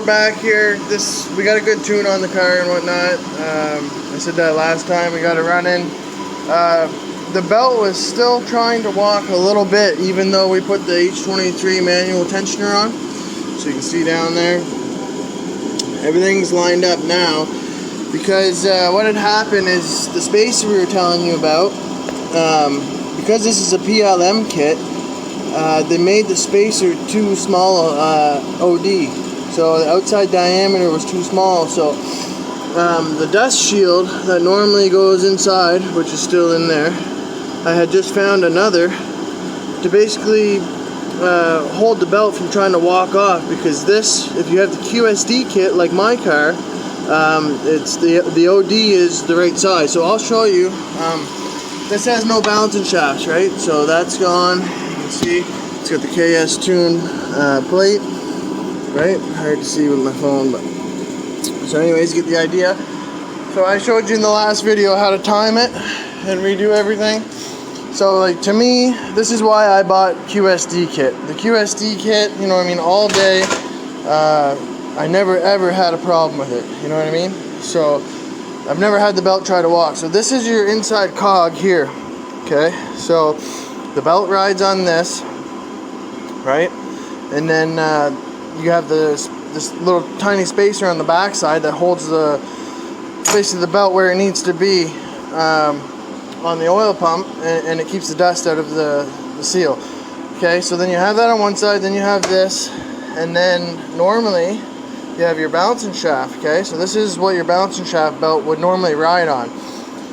we're back here. We got a good tune on the car and whatnot. I said that last time. We got it running. The belt was still trying to walk a little bit, even though we put the H23 manual tensioner on. So you can see down there, everything's lined up now. Because what had happened is the spacer we were telling you about, because this is a PLM kit, they made the spacer too small OD. So the outside diameter was too small. So the dust shield that normally goes inside, which is still in there, I had just found another to basically hold the belt from trying to walk off, because this, if you have the QSD kit like my car, it's the OD is the right size. So I'll show you. This has no balancing shafts, right? So that's gone. You can see it's got the kstuned plate, right? Hard to see with my phone, but so anyways, you get the idea. So I showed you in the last video how to time it and redo everything. So like, to me, this is why I bought QSD kit. The QSD kit, you know what I mean, all day, I never ever had a problem with it, you know what I mean? So I've never had the belt try to walk. So this is your inside cog here, okay? So the belt rides on this, right? And then you have this little tiny spacer on the back side that holds basically the belt where it needs to be on the oil pump, and it keeps the dust out of the seal. Okay, so then you have that on one side, then you have this, and then normally you have your balancing shaft. Okay, so this is what your balancing shaft belt would normally ride on.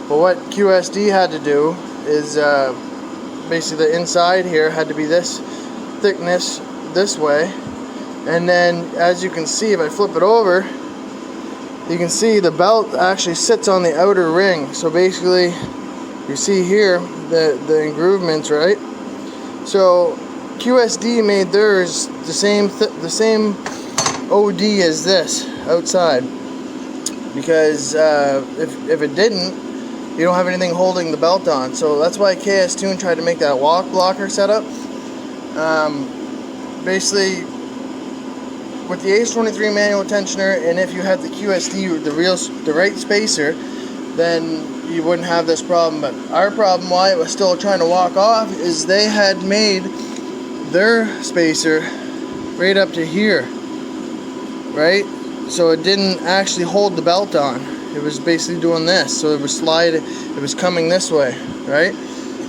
But what QSD had to do is basically the inside here had to be this thickness this way, and then as you can see, if I flip it over, you can see the belt actually sits on the outer ring. So basically you see here the engroovements, right? So QSD made theirs the same OD as this outside, because if it didn't, you don't have anything holding the belt on. So that's why kstuned tried to make that walk blocker setup. Basically, with the H23 manual tensioner, and if you had the QSD, the right spacer, then you wouldn't have this problem. But our problem, why it was still trying to walk off, is they had made their spacer right up to here, right? So it didn't actually hold the belt on. It was basically doing this, so it was coming this way, right?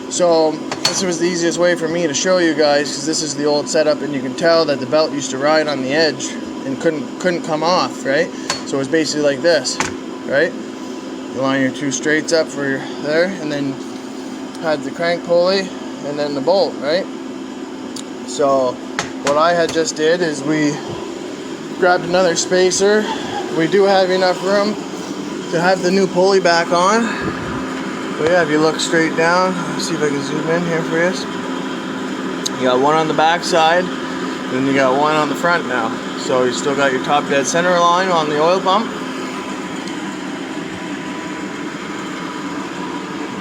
So this was the easiest way for me to show you guys, because this is the old setup, and you can tell that the belt used to ride on the edge and couldn't come off, right? So it was basically like this, right? You line your two straights up for there, and then had the crank pulley and then the bolt, right? So what I had just did is we grabbed another spacer. We do have enough room to have the new pulley back on. But yeah, if you look straight down, let's see if I can zoom in here for you. You got one on the back side, then you got one on the front now. So you still got your top dead center line on the oil pump.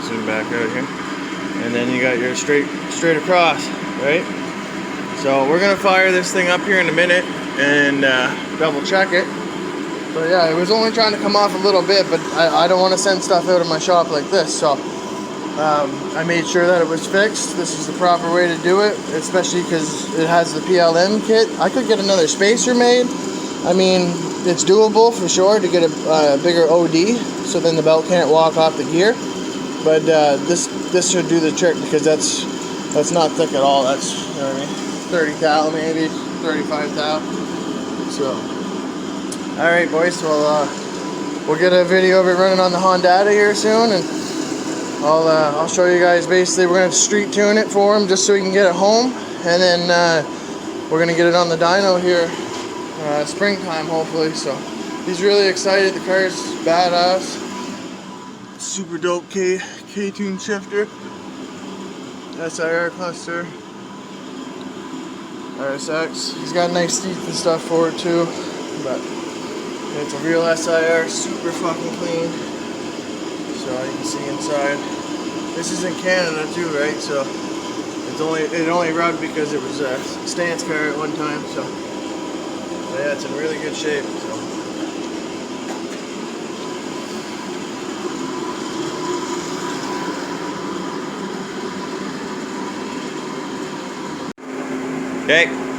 Zoom back out here. And then you got your straight across, right? So we're gonna fire this thing up here in a minute and double check it. But yeah, it was only trying to come off a little bit, but I don't want to send stuff out of my shop like this, so I made sure that it was fixed. This is the proper way to do it, especially because it has the PLM kit. I could get another spacer made. I mean, it's doable for sure to get a bigger OD, so then the belt can't walk off the gear. But this should do the trick, because that's not thick at all. That's, you know what I mean, 30 thou maybe, 35 thou. So. Alright boys, well we'll get a video of it running on the Honda here soon, and I'll show you guys. Basically we're going to street tune it for him just so he can get it home, and then we're going to get it on the dyno here springtime hopefully. So he's really excited. The car's badass. Super dope K-tune shifter, SIR cluster, RSX. He's got nice teeth and stuff for it too, but it's a real SIR, super fucking clean. So you can see inside. This is in Canada too, right? So it only rubbed because it was a stance car at one time. So yeah, it's in really good shape. So. Okay.